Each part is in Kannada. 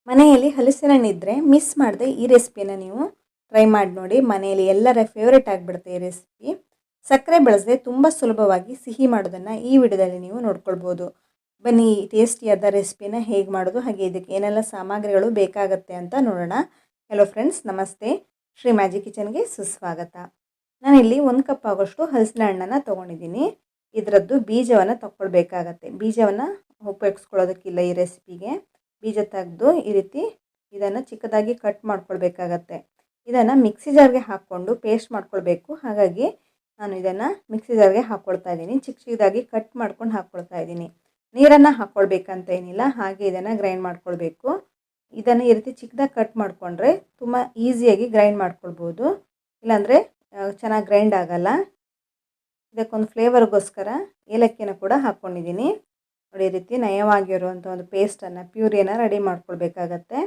ಮನೆಯಲ್ಲಿ ಹಲಸಿನ ಹಣ್ಣಿದ್ರೆ ಮಿಸ್ ಮಾಡದೆ ಈ ರೆಸಿಪಿನ ನೀವು ಟ್ರೈ ಮಾಡಿ ನೋಡಿ. ಮನೆಯಲ್ಲಿ ಎಲ್ಲರ ಫೇವ್ರೇಟ್ ಆಗಿಬಿಡುತ್ತೆ ಈ ರೆಸಿಪಿ. ಸಕ್ಕರೆ ಬಳಸದೆ ತುಂಬ ಸುಲಭವಾಗಿ ಸಿಹಿ ಮಾಡೋದನ್ನು ಈ ವಿಡಿಯೋದಲ್ಲಿ ನೀವು ನೋಡ್ಕೊಳ್ಬೋದು. ಬನ್ನಿ ಈ ಟೇಸ್ಟಿಯಾದ ರೆಸಿಪಿನ ಹೇಗೆ ಮಾಡೋದು, ಹಾಗೆ ಇದಕ್ಕೆ ಏನೆಲ್ಲ ಸಾಮಗ್ರಿಗಳು ಬೇಕಾಗತ್ತೆ ಅಂತ ನೋಡೋಣ. ಹಲೋ ಫ್ರೆಂಡ್ಸ್, ನಮಸ್ತೆ. ಶ್ರೀ ಮ್ಯಾಜಿಕ್ ಕಿಚನ್ಗೆ ಸುಸ್ವಾಗತ. ನಾನಿಲ್ಲಿ 1 ಕಪ್ ಆಗೋಷ್ಟು ಹಲಸಿನ ಹಣ್ಣನ್ನು ತೊಗೊಂಡಿದ್ದೀನಿ. ಇದರದ್ದು ಬೀಜವನ್ನು ತಗೊಳ್ಬೇಕಾಗತ್ತೆ. ಬೀಜವನ್ನು ಉಪಯೋಗಿಸ್ಕೊಳ್ಳೋದಕ್ಕಿಲ್ಲ ಈ ರೆಸಿಪಿಗೆ. ಬೀಜ ತೆಗೆದು ಈ ರೀತಿ ಇದನ್ನು ಚಿಕ್ಕದಾಗಿ ಕಟ್ ಮಾಡ್ಕೊಳ್ಬೇಕಾಗತ್ತೆ. ಇದನ್ನು ಮಿಕ್ಸಿ ಜಾರ್ಗೆ ಹಾಕ್ಕೊಂಡು ಪೇಸ್ಟ್ ಮಾಡ್ಕೊಳ್ಬೇಕು. ಹಾಗಾಗಿ ನಾನು ಇದನ್ನು ಮಿಕ್ಸಿ ಜಾರ್ಗೆ ಹಾಕ್ಕೊಳ್ತಾ ಇದ್ದೀನಿ. ಚಿಕ್ಕದಾಗಿ ಕಟ್ ಮಾಡ್ಕೊಂಡು ಹಾಕ್ಕೊಳ್ತಾ ಇದ್ದೀನಿ. ನೀರನ್ನು ಹಾಕ್ಕೊಳ್ಬೇಕಂತ ಏನಿಲ್ಲ, ಹಾಗೆ ಇದನ್ನು ಗ್ರೈಂಡ್ ಮಾಡ್ಕೊಳ್ಬೇಕು. ಇದನ್ನು ಈ ರೀತಿ ಚಿಕ್ಕದಾಗಿ ಕಟ್ ಮಾಡಿಕೊಂಡ್ರೆ ತುಂಬ ಈಸಿಯಾಗಿ ಗ್ರೈಂಡ್ ಮಾಡ್ಕೊಳ್ಬೋದು, ಇಲ್ಲಾಂದರೆ ಚೆನ್ನಾಗಿ ಗ್ರೈಂಡ್ ಆಗಲ್ಲ. ಇದಕ್ಕೊಂದು ಫ್ಲೇವರ್ಗೋಸ್ಕರ ಏಲಕ್ಕಿನ ಕೂಡ ಹಾಕ್ಕೊಂಡಿದ್ದೀನಿ. ನೋಡಿ, ಈ ರೀತಿ ನಯವಾಗಿರುವಂಥ ಒಂದು ಪೇಸ್ಟನ್ನು, ಪ್ಯೂರಿಯನ್ನು ರೆಡಿ ಮಾಡ್ಕೊಳ್ಬೇಕಾಗತ್ತೆ.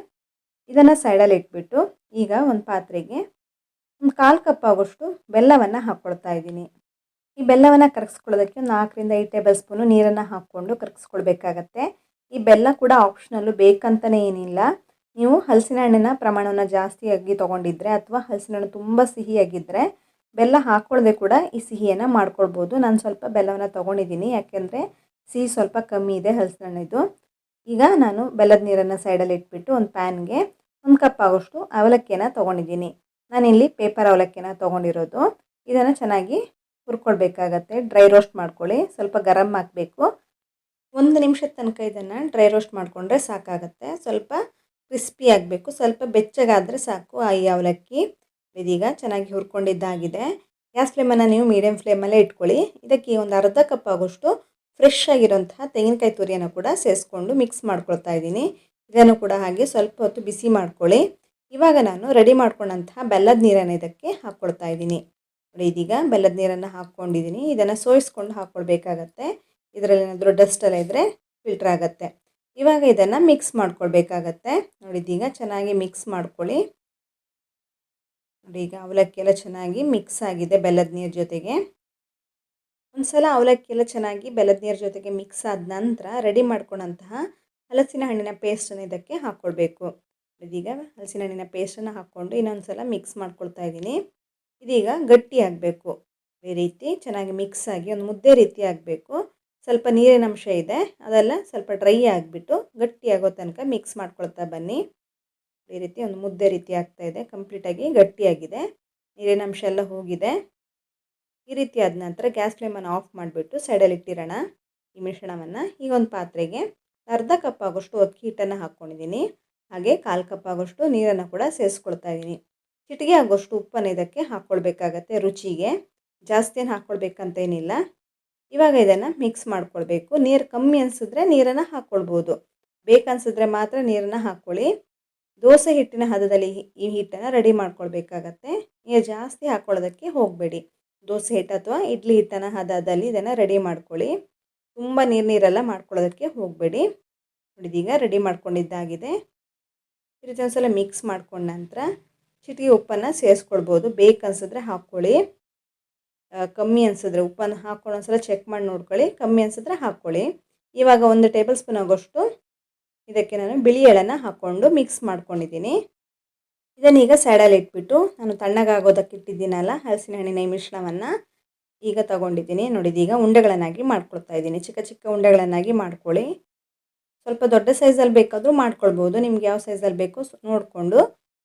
ಇದನ್ನು ಸೈಡಲ್ಲಿ ಇಟ್ಬಿಟ್ಟು ಈಗ ಒಂದು ಪಾತ್ರೆಗೆ ಒಂದು 1/4 ಕಪ್ ಆಗೋಷ್ಟು ಬೆಲ್ಲವನ್ನು ಹಾಕ್ಕೊಳ್ತಾ ಇದ್ದೀನಿ. ಈ ಬೆಲ್ಲವನ್ನು ಕರಗಿಸ್ಕೊಳ್ಳೋದಕ್ಕೆ 4 ರಿಂದ 5 ಟೇಬಲ್ ಸ್ಪೂನು ನೀರನ್ನು ಹಾಕ್ಕೊಂಡು ಕರಗಿಸ್ಕೊಳ್ಬೇಕಾಗತ್ತೆ. ಈ ಬೆಲ್ಲ ಕೂಡ ಆಪ್ಷನಲ್ಲು, ಬೇಕಂತಲೇ ಏನಿಲ್ಲ. ನೀವು ಹಲಸಿನ ಹಣ್ಣಿನ ಪ್ರಮಾಣವನ್ನು ಜಾಸ್ತಿಯಾಗಿ ತೊಗೊಂಡಿದ್ರೆ ಅಥವಾ ಹಲಸಿನ ಹಣ್ಣು ತುಂಬ ಸಿಹಿಯಾಗಿದ್ದರೆ ಬೆಲ್ಲ ಹಾಕ್ಕೊಳ್ಳದೆ ಕೂಡ ಈ ಸಿಹಿಯನ್ನು ಮಾಡ್ಕೊಳ್ಬೋದು. ನಾನು ಸ್ವಲ್ಪ ಬೆಲ್ಲವನ್ನು ತೊಗೊಂಡಿದ್ದೀನಿ, ಯಾಕೆಂದರೆ ಸಿಹಿ ಸ್ವಲ್ಪ ಕಮ್ಮಿ ಇದೆ ಹಲಸಿನ ಹಣ್ಣಿದು. ಈಗ ನಾನು ಬೆಲ್ಲದ ನೀರನ್ನು ಸೈಡಲ್ಲಿ ಇಟ್ಬಿಟ್ಟು ಒಂದು ಪ್ಯಾನ್ಗೆ 1 ಕಪ್ ಆಗೋಷ್ಟು ಅವಲಕ್ಕಿಯನ್ನು ತೊಗೊಂಡಿದ್ದೀನಿ. ನಾನಿಲ್ಲಿ ಪೇಪರ್ ಅವಲಕ್ಕಿನ ತೊಗೊಂಡಿರೋದು. ಇದನ್ನು ಚೆನ್ನಾಗಿ ಹುರ್ಕೊಳ್ಬೇಕಾಗತ್ತೆ. ಡ್ರೈ ರೋಸ್ಟ್ ಮಾಡ್ಕೊಳ್ಳಿ. ಸ್ವಲ್ಪ ಗರಮ್ ಹಾಕಬೇಕು. 1 ನಿಮಿಷದ ತನಕ ಇದನ್ನು ಡ್ರೈ ರೋಸ್ಟ್ ಮಾಡಿಕೊಂಡ್ರೆ ಸಾಕಾಗತ್ತೆ. ಸ್ವಲ್ಪ ಕ್ರಿಸ್ಪಿ ಆಗಬೇಕು, ಸ್ವಲ್ಪ ಬೆಚ್ಚಗಾದರೆ ಸಾಕು ಈ ಅವಲಕ್ಕಿ. ಇದೀಗ ಚೆನ್ನಾಗಿ ಹುರ್ಕೊಂಡಿದ್ದಾಗಿದೆ. ಗ್ಯಾಸ್ ಫ್ಲೇಮನ್ನು ನೀವು ಮೀಡಿಯಮ್ ಫ್ಲೇಮಲ್ಲೇ ಇಟ್ಕೊಳ್ಳಿ. ಇದಕ್ಕೆ ಒಂದು ಅರ್ಧ ಕಪ್ ಆಗೋಷ್ಟು ಫ್ರೆಶ್ ಆಗಿರೋಂತಹ ತೆಂಗಿನಕಾಯಿ ತುರಿಯನ್ನು ಕೂಡ ಸೇರಿಸ್ಕೊಂಡು ಮಿಕ್ಸ್ ಮಾಡ್ಕೊಳ್ತಾ ಇದ್ದೀನಿ. ಇದನ್ನು ಕೂಡ ಹಾಗೆ ಸ್ವಲ್ಪ ಹೊತ್ತು ಬಿಸಿ ಮಾಡ್ಕೊಳ್ಳಿ. ಇವಾಗ ನಾನು ರೆಡಿ ಮಾಡ್ಕೊಂಡಂತಹ ಬೆಲ್ಲದ ನೀರನ್ನು ಇದಕ್ಕೆ ಹಾಕ್ಕೊಳ್ತಾ ಇದ್ದೀನಿ. ನೋಡಿ, ಇದೀಗ ಬೆಲ್ಲದ ನೀರನ್ನು ಹಾಕ್ಕೊಂಡಿದ್ದೀನಿ. ಇದನ್ನು ಸೋಯಿಸ್ಕೊಂಡು ಹಾಕ್ಕೊಳ್ಬೇಕಾಗತ್ತೆ. ಇದರಲ್ಲಿ ಏನಾದರೂ ಡಸ್ಟ್ ಎಲ್ಲ ಇದ್ದರೆ ಫಿಲ್ಟರ್ ಆಗುತ್ತೆ. ಇವಾಗ ಇದನ್ನು ಮಿಕ್ಸ್ ಮಾಡ್ಕೊಳ್ಬೇಕಾಗತ್ತೆ. ನೋಡಿ, ಇದೀಗ ಚೆನ್ನಾಗಿ ಮಿಕ್ಸ್ ಮಾಡ್ಕೊಳ್ಳಿ. ನೋಡಿ, ಈಗ ಅವಲಕ್ಕಿ ಎಲ್ಲ ಚೆನ್ನಾಗಿ ಮಿಕ್ಸ್ ಆಗಿದೆ ಬೆಲ್ಲದ ನೀರು ಜೊತೆಗೆ. ಒಂದು ಸಲ ಅವಲಕ್ಕಿ ಎಲ್ಲ ಚೆನ್ನಾಗಿ ಬೆಲ್ಲದ ನೀರು ಜೊತೆಗೆ ಮಿಕ್ಸ್ ಆದ ನಂತರ ರೆಡಿ ಮಾಡ್ಕೊಂಡಂತಹ ಹಲಸಿನ ಹಣ್ಣಿನ ಪೇಸ್ಟನ್ನು ಇದಕ್ಕೆ ಹಾಕ್ಕೊಳ್ಬೇಕು. ಇದೀಗ ಹಲಸಿನ ಹಣ್ಣಿನ ಪೇಸ್ಟನ್ನು ಹಾಕ್ಕೊಂಡು ಇನ್ನೊಂದು ಸಲ ಮಿಕ್ಸ್ ಮಾಡ್ಕೊಳ್ತಾ ಇದ್ದೀನಿ. ಇದೀಗ ಗಟ್ಟಿ ಆಗಬೇಕು. ಈ ರೀತಿ ಚೆನ್ನಾಗಿ ಮಿಕ್ಸ್ ಆಗಿ ಒಂದು ಮುದ್ದೆ ರೀತಿ ಆಗಬೇಕು. ಸ್ವಲ್ಪ ನೀರಿನ ಅಂಶ ಇದೆ, ಅದೆಲ್ಲ ಸ್ವಲ್ಪ ಡ್ರೈ ಆಗಿಬಿಟ್ಟು ಗಟ್ಟಿಯಾಗೋ ತನಕ ಮಿಕ್ಸ್ ಮಾಡ್ಕೊಳ್ತಾ ಬನ್ನಿ. ಈ ರೀತಿ ಒಂದು ಮುದ್ದೆ ರೀತಿ ಆಗ್ತಾಯಿದೆ. ಕಂಪ್ಲೀಟಾಗಿ ಗಟ್ಟಿಯಾಗಿದೆ, ನೀರಿನ ಅಂಶ ಎಲ್ಲ ಹೋಗಿದೆ. ಈ ರೀತಿ ಆದ ನಂತರ ಗ್ಯಾಸ್ ಫ್ಲೇಮನ್ನು ಆಫ್ ಮಾಡಿಬಿಟ್ಟು ಸೈಡಲ್ಲಿ ಇಟ್ಟಿರೋಣ ಈ ಮಿಶ್ರಣವನ್ನು. ಈಗ ಒಂದು ಪಾತ್ರೆಗೆ ಅರ್ಧ ಕಪ್ ಆಗೋಷ್ಟು ಅಕ್ಕಿ ಹಿಟ್ಟನ್ನು ಹಾಕ್ಕೊಂಡಿದ್ದೀನಿ. ಹಾಗೆ 1/4 ಕಪ್ ಆಗೋಷ್ಟು ನೀರನ್ನು ಕೂಡ ಸೇರಿಸ್ಕೊಳ್ತಾ ಇದ್ದೀನಿ. ಚಿಟಿಕೆ ಆಗೋಷ್ಟು ಉಪ್ಪನ್ನು ಇದಕ್ಕೆ ಹಾಕ್ಕೊಳ್ಬೇಕಾಗತ್ತೆ ರುಚಿಗೆ. ಜಾಸ್ತಿ ಏನು ಹಾಕ್ಕೊಳ್ಬೇಕಂತೇನಿಲ್ಲ. ಇವಾಗ ಇದನ್ನು ಮಿಕ್ಸ್ ಮಾಡ್ಕೊಳ್ಬೇಕು. ನೀರು ಕಮ್ಮಿ ಅನಿಸಿದ್ರೆ ನೀರನ್ನು ಹಾಕ್ಕೊಳ್ಬೋದು, ಬೇಕನ್ಸಿದ್ರೆ ಮಾತ್ರ ನೀರನ್ನು ಹಾಕ್ಕೊಳ್ಳಿ. ದೋಸೆ ಹಿಟ್ಟಿನ ಹದದಲ್ಲಿ ಈ ಹಿಟ್ಟನ್ನು ರೆಡಿ ಮಾಡ್ಕೊಳ್ಬೇಕಾಗತ್ತೆ. ನೀರು ಜಾಸ್ತಿ ಹಾಕ್ಕೊಳ್ಳೋದಕ್ಕೆ ಹೋಗಬೇಡಿ. ದೋಸೆ ಹಿಟ್ಟು ಅಥವಾ ಇಡ್ಲಿ ಹಿಟ್ಟಿನ ಹದದಲ್ಲಿ ಇದನ್ನು ರೆಡಿ ಮಾಡ್ಕೊಳ್ಳಿ. ತುಂಬ ನೀರೆಲ್ಲ ಮಾಡ್ಕೊಳ್ಳೋದಕ್ಕೆ ಹೋಗಬೇಡಿ. ನೋಡಿದೀಗ ರೆಡಿ ಮಾಡ್ಕೊಂಡಿದ್ದಾಗಿದೆ. ಈ ರೀತಿ ಒಂದು ಸಲ ಮಿಕ್ಸ್ ಮಾಡ್ಕೊಂಡ ನಂತರ ಚಿಟಿಕೆ ಉಪ್ಪನ್ನು ಸೇರಿಸ್ಕೊಳ್ಬೋದು. ಬೇಕನ್ಸಿದ್ರೆ ಹಾಕ್ಕೊಳ್ಳಿ, ಕಮ್ಮಿ ಅನಿಸಿದ್ರೆ ಉಪ್ಪನ್ನು ಹಾಕ್ಕೊಂಡು ಒಂದು ಸಲ ಚೆಕ್ ಮಾಡಿ ನೋಡ್ಕೊಳ್ಳಿ. ಕಮ್ಮಿ ಅನಿಸಿದ್ರೆ ಹಾಕ್ಕೊಳ್ಳಿ. ಇವಾಗ 1 ಟೇಬಲ್ ಸ್ಪೂನ್ ಆಗೋಷ್ಟು ಇದಕ್ಕೆ ನಾನು ಬಿಳಿ ಎಳ್ಳನ್ನು ಹಾಕ್ಕೊಂಡು ಮಿಕ್ಸ್ ಮಾಡ್ಕೊಂಡಿದ್ದೀನಿ. ಇದನ್ನೀಗ ಸೈಡಲ್ಲಿ ಇಟ್ಬಿಟ್ಟು ನಾನು ತಣ್ಣಗಾಗೋದಕ್ಕೆ ಇಟ್ಟಿದ್ದೀನಲ್ಲ ಹಲಸಿನ ಹಣ್ಣಿನ ಈ ಮಿಶ್ರಣವನ್ನು ಈಗ ತಗೊಂಡಿದ್ದೀನಿ. ನೋಡಿದೀಗ ಉಂಡೆಗಳನ್ನಾಗಿ ಮಾಡ್ಕೊಳ್ತಾ ಇದ್ದೀನಿ. ಚಿಕ್ಕ ಚಿಕ್ಕ ಉಂಡೆಗಳನ್ನಾಗಿ ಮಾಡ್ಕೊಳ್ಳಿ. ಸ್ವಲ್ಪ ದೊಡ್ಡ ಸೈಜಲ್ಲಿ ಬೇಕಾದರೂ ಮಾಡ್ಕೊಳ್ಬೋದು. ನಿಮ್ಗೆ ಯಾವ ಸೈಜಲ್ಲಿ ಬೇಕೋ ನೋಡಿಕೊಂಡು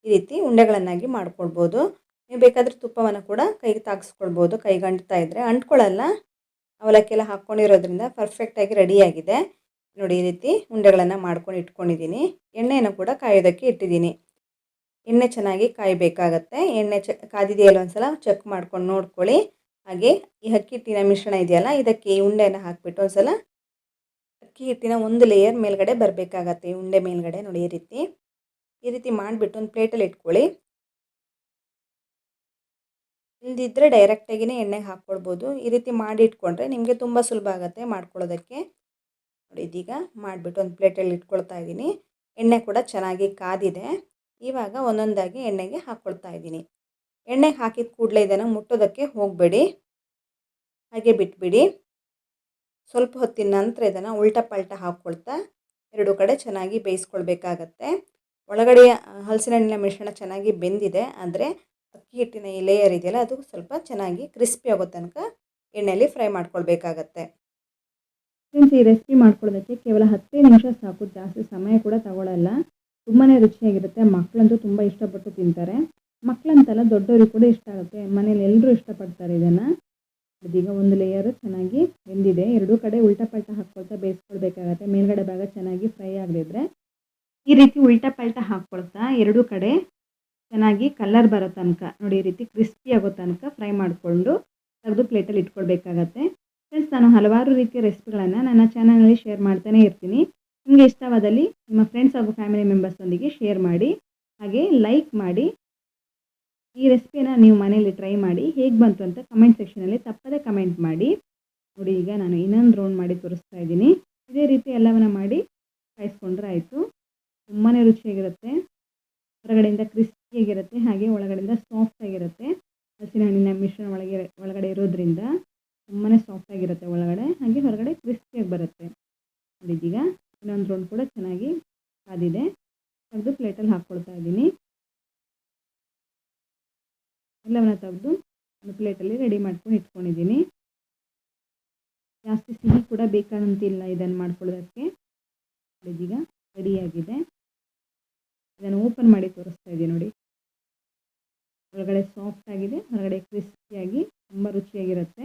ಈ ರೀತಿ ಉಂಡೆಗಳನ್ನಾಗಿ ಮಾಡ್ಕೊಳ್ಬೋದು. ನೀವು ಬೇಕಾದರೆ ತುಪ್ಪವನ್ನು ಕೂಡ ಕೈಗೆ ತಾಗಿಸ್ಕೊಳ್ಬೋದು. ಕೈಗೆ ಅಂಟ್ತಾ ಇದ್ದರೆ ಅಂಟ್ಕೊಳ್ಳಲ್ಲ, ಅವಲಕ್ಕಿ ಎಲ್ಲ ಹಾಕ್ಕೊಂಡಿರೋದ್ರಿಂದ ಪರ್ಫೆಕ್ಟಾಗಿ ರೆಡಿಯಾಗಿದೆ. ನೋಡಿ, ಈ ರೀತಿ ಉಂಡೆಗಳನ್ನು ಮಾಡ್ಕೊಂಡು ಇಟ್ಕೊಂಡಿದ್ದೀನಿ. ಎಣ್ಣೆಯನ್ನು ಕೂಡ ಕಾಯೋದಕ್ಕೆ ಇಟ್ಟಿದ್ದೀನಿ. ಎಣ್ಣೆ ಚೆನ್ನಾಗಿ ಕಾಯಬೇಕಾಗತ್ತೆ. ಎಣ್ಣೆ ಕಾದಿದೆಯಲ್ಲ ಒಂದು ಸಲ ಚೆಕ್ ಮಾಡ್ಕೊಂಡು ನೋಡ್ಕೊಳ್ಳಿ. ಹಾಗೆ ಈ ಅಕ್ಕಿ ಹಿಟ್ಟಿನ ಮಿಶ್ರಣ ಇದೆಯಲ್ಲ, ಇದಕ್ಕೆ ಈ ಉಂಡೆಯನ್ನು ಹಾಕಿಬಿಟ್ಟು ಒಂದು ಸಲ ಅಕ್ಕಿ ಹಿಟ್ಟಿನ ಒಂದು ಲೇಯರ್ ಮೇಲ್ಗಡೆ ಬರಬೇಕಾಗತ್ತೆ. ಈ ಉಂಡೆ ಮೇಲ್ಗಡೆ ನೋಡಿ, ಈ ರೀತಿ ಮಾಡಿಬಿಟ್ಟು ಒಂದು ಪ್ಲೇಟಲ್ಲಿ ಇಟ್ಕೊಳ್ಳಿ. ಇಲ್ದಿದ್ದರೆ ಡೈರೆಕ್ಟಾಗಿಯೇ ಎಣ್ಣೆಗೆ ಹಾಕ್ಕೊಳ್ಬೋದು. ಈ ರೀತಿ ಮಾಡಿ ಇಟ್ಕೊಂಡ್ರೆ ನಿಮಗೆ ತುಂಬ ಸುಲಭ ಆಗುತ್ತೆ ಮಾಡ್ಕೊಳ್ಳೋದಕ್ಕೆ. ನೋಡಿ, ಇದೀಗ ಮಾಡಿಬಿಟ್ಟು ಒಂದು ಪ್ಲೇಟಲ್ಲಿ ಇಟ್ಕೊಳ್ತಾ ಇದ್ದೀನಿ. ಎಣ್ಣೆ ಕೂಡ ಚೆನ್ನಾಗಿ ಕಾದಿದೆ. ಇವಾಗ ಒಂದೊಂದಾಗಿ ಎಣ್ಣೆಗೆ ಹಾಕ್ಕೊಳ್ತಾ ಇದ್ದೀನಿ. ಎಣ್ಣೆಗೆ ಹಾಕಿದ ಕೂಡಲೇ ಇದನ್ನು ಮುಟ್ಟೋದಕ್ಕೆ ಹೋಗಬೇಡಿ, ಹಾಗೆ ಬಿಟ್ಬಿಡಿ. ಸ್ವಲ್ಪ ಹೊತ್ತಿನ ನಂತರ ಇದನ್ನು ಉಲ್ಟಾ ಪಲ್ಟ ಹಾಕ್ಕೊಳ್ತಾ 2 ಕಡೆ ಚೆನ್ನಾಗಿ ಬೇಯಿಸ್ಕೊಳ್ಬೇಕಾಗತ್ತೆ. ಒಳಗಡೆ ಹಲಸಿನ ಹಣ್ಣಿನ ಮಿಶ್ರಣ ಚೆನ್ನಾಗಿ ಬೆಂದಿದೆ, ಆದರೆ ಅಕ್ಕಿ ಹಿಟ್ಟಿನ ಈ ಲೇಯರ್ ಇದೆಯಲ್ಲ ಅದು ಸ್ವಲ್ಪ ಚೆನ್ನಾಗಿ ಕ್ರಿಸ್ಪಿ ಆಗೋ ತನಕ ಎಣ್ಣೆಯಲ್ಲಿ ಫ್ರೈ ಮಾಡ್ಕೊಳ್ಬೇಕಾಗತ್ತೆ. ಫ್ರೆಂಡ್ಸ್, ಈ ರೆಸಿಪಿ ಮಾಡ್ಕೊಳ್ಳೋದಕ್ಕೆ ಕೇವಲ 10 ನಿಮಿಷ ಸಾಕು, ಜಾಸ್ತಿ ಸಮಯ ಕೂಡ ತಗೊಳ್ಳಲ್ಲ. ತುಂಬಾ ರುಚಿಯಾಗಿರುತ್ತೆ. ಮಕ್ಕಳಂತೂ ತುಂಬ ಇಷ್ಟಪಟ್ಟು ತಿಂತಾರೆ. ಮಕ್ಕಳಂತಲ್ಲ, ದೊಡ್ಡವರಿಗೆ ಕೂಡ ಇಷ್ಟ ಆಗುತ್ತೆ. ಮನೇಲಿ ಎಲ್ಲರೂ ಇಷ್ಟಪಡ್ತಾರೆ ಇದನ್ನು. ಇದೀಗ ಒಂದು ಲೇಯರು ಚೆನ್ನಾಗಿ ಬೆಂದಿದೆ. ಎರಡೂ ಕಡೆ ಉಲ್ಟಾ ಪಲ್ಟಾ ಹಾಕ್ಕೊಳ್ತಾ ಬೇಯಿಸ್ಕೊಳ್ಬೇಕಾಗತ್ತೆ. ಮೇಲ್ಗಡೆ ಭಾಗ ಚೆನ್ನಾಗಿ ಫ್ರೈ ಆಗದಿದ್ರೆ ಈ ರೀತಿ ಉಲ್ಟಾ ಪಲ್ಟಾ ಹಾಕ್ಕೊಳ್ತಾ ಎರಡೂ ಕಡೆ ಚೆನ್ನಾಗಿ ಕಲರ್ ಬರೋ ತನಕ ನೋಡಿ, ಈ ರೀತಿ ಕ್ರಿಸ್ಪಿ ಆಗೋ ತನಕ ಫ್ರೈ ಮಾಡಿಕೊಂಡು ತೆಗೆದು ಪ್ಲೇಟಲ್ಲಿ ಇಟ್ಕೊಳ್ಬೇಕಾಗತ್ತೆ. ಫ್ರೆಂಡ್ಸ್, ನಾನು ಹಲವಾರು ರೀತಿಯ ರೆಸಿಪಿಗಳನ್ನು ನನ್ನ ಚಾನಲಲ್ಲಿ ಶೇರ್ ಮಾಡ್ತಾನೆ ಇರ್ತೀನಿ. ನಿಮಗೆ ಇಷ್ಟವಾದಲ್ಲಿ ನಿಮ್ಮ ಫ್ರೆಂಡ್ಸ್ ಹಾಗೂ ಫ್ಯಾಮಿಲಿ ಮೆಂಬರ್ಸ್ನೊಂದಿಗೆ ಶೇರ್ ಮಾಡಿ, ಹಾಗೆ ಲೈಕ್ ಮಾಡಿ. ಈ ರೆಸಿಪಿನ ನೀವು ಮನೆಯಲ್ಲಿ ಟ್ರೈ ಮಾಡಿ, ಹೇಗೆ ಬಂತು ಅಂತ ಕಮೆಂಟ್ ಸೆಕ್ಷನಲ್ಲಿ ತಪ್ಪದೇ ಕಮೆಂಟ್ ಮಾಡಿ. ನೋಡಿ, ಈಗ ನಾನು ಇನ್ನೊಂದು ರೌಂಡ್ ಮಾಡಿ ತೋರಿಸ್ತಾ ಇದ್ದೀನಿ. ಇದೇ ರೀತಿ ಎಲ್ಲವನ್ನ ಮಾಡಿ ಕಾಯಿಸ್ಕೊಂಡ್ರೆ ಆಯಿತು. ತುಂಬಾ ರುಚಿಯಾಗಿರುತ್ತೆ. ಹೊರಗಡೆಯಿಂದ ಕ್ರಿಸ್ಪಿಯಾಗಿರುತ್ತೆ, ಹಾಗೆ ಒಳಗಡೆಯಿಂದ ಸಾಫ್ಟಾಗಿರುತ್ತೆ. ಹಲಸಿನ ಹಣ್ಣಿನ ಮಿಶ್ರಣ ಒಳಗಡೆ ಇರೋದ್ರಿಂದ ತುಂಬಾ ಸಾಫ್ಟಾಗಿರುತ್ತೆ ಒಳಗಡೆ, ಹಾಗೆ ಹೊರಗಡೆ ಕ್ರಿಸ್ಪಿಯಾಗಿ ಬರುತ್ತೆ. ಇದೀಗ ಇನ್ನೊಂದು ರೌಂಡ್ ಕೂಡ ಚೆನ್ನಾಗಿ ಕಾದಿದೆ. ತೆಗೆದು ಪ್ಲೇಟಲ್ಲಿ ಹಾಕ್ಕೊಳ್ತಾ ಇದ್ದೀನಿ. ಎಲ್ಲವನ್ನ ತೆಗೆದು ಒಂದು ಪ್ಲೇಟಲ್ಲಿ ರೆಡಿ ಮಾಡ್ಕೊಂಡು ಇಟ್ಕೊಂಡಿದ್ದೀನಿ. ಜಾಸ್ತಿ ಸಿಹಿ ಕೂಡ ಬೇಕಾದಂತಿಲ್ಲ ಇದನ್ನು ಮಾಡ್ಕೊಳ್ಳೋದಕ್ಕೆ. ಇದೀಗ ರೆಡಿಯಾಗಿದೆ. ಇದನ್ನು ಓಪನ್ ಮಾಡಿ ತೋರಿಸ್ತಾ ಇದ್ದೀನಿ ನೋಡಿ. ಒಳಗಡೆ ಸಾಫ್ಟ್ ಆಗಿದೆ, ಹೊರಗಡೆ ಕ್ರಿಸ್ಪಿಯಾಗಿ ತುಂಬ ರುಚಿಯಾಗಿರುತ್ತೆ.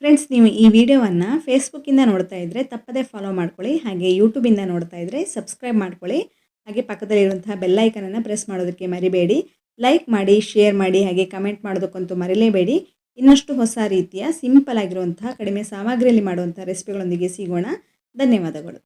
ಫ್ರೆಂಡ್ಸ್, ನೀವು ಈ ವಿಡಿಯೋವನ್ನು ಫೇಸ್ಬುಕ್ಕಿಂದ ನೋಡ್ತಾ ಇದ್ದರೆ ತಪ್ಪದೇ ಫಾಲೋ ಮಾಡ್ಕೊಳ್ಳಿ, ಹಾಗೆ ಯೂಟ್ಯೂಬಿಂದ ನೋಡ್ತಾ ಇದ್ದರೆ ಸಬ್ಸ್ಕ್ರೈಬ್ ಮಾಡ್ಕೊಳ್ಳಿ, ಹಾಗೆ ಪಕ್ಕದಲ್ಲಿರುವಂತಹ ಬೆಲ್ಲೈಕನನ್ನು ಪ್ರೆಸ್ ಮಾಡೋದಕ್ಕೆ ಮರಿಬೇಡಿ. ಲೈಕ್ ಮಾಡಿ, ಶೇರ್ ಮಾಡಿ, ಹಾಗೆ ಕಮೆಂಟ್ ಮಾಡೋದಕ್ಕಂತೂ ಮರಿಲೇಬೇಡಿ. ಇನ್ನಷ್ಟು ಹೊಸ ರೀತಿಯ ಸಿಂಪಲ್ ಆಗಿರುವಂತಹ ಕಡಿಮೆ ಸಾಮಗ್ರಿಯಲ್ಲಿ ಮಾಡುವಂಥ ರೆಸಿಪಿಗಳೊಂದಿಗೆ ಸಿಗೋಣ. ಧನ್ಯವಾದಗಳು.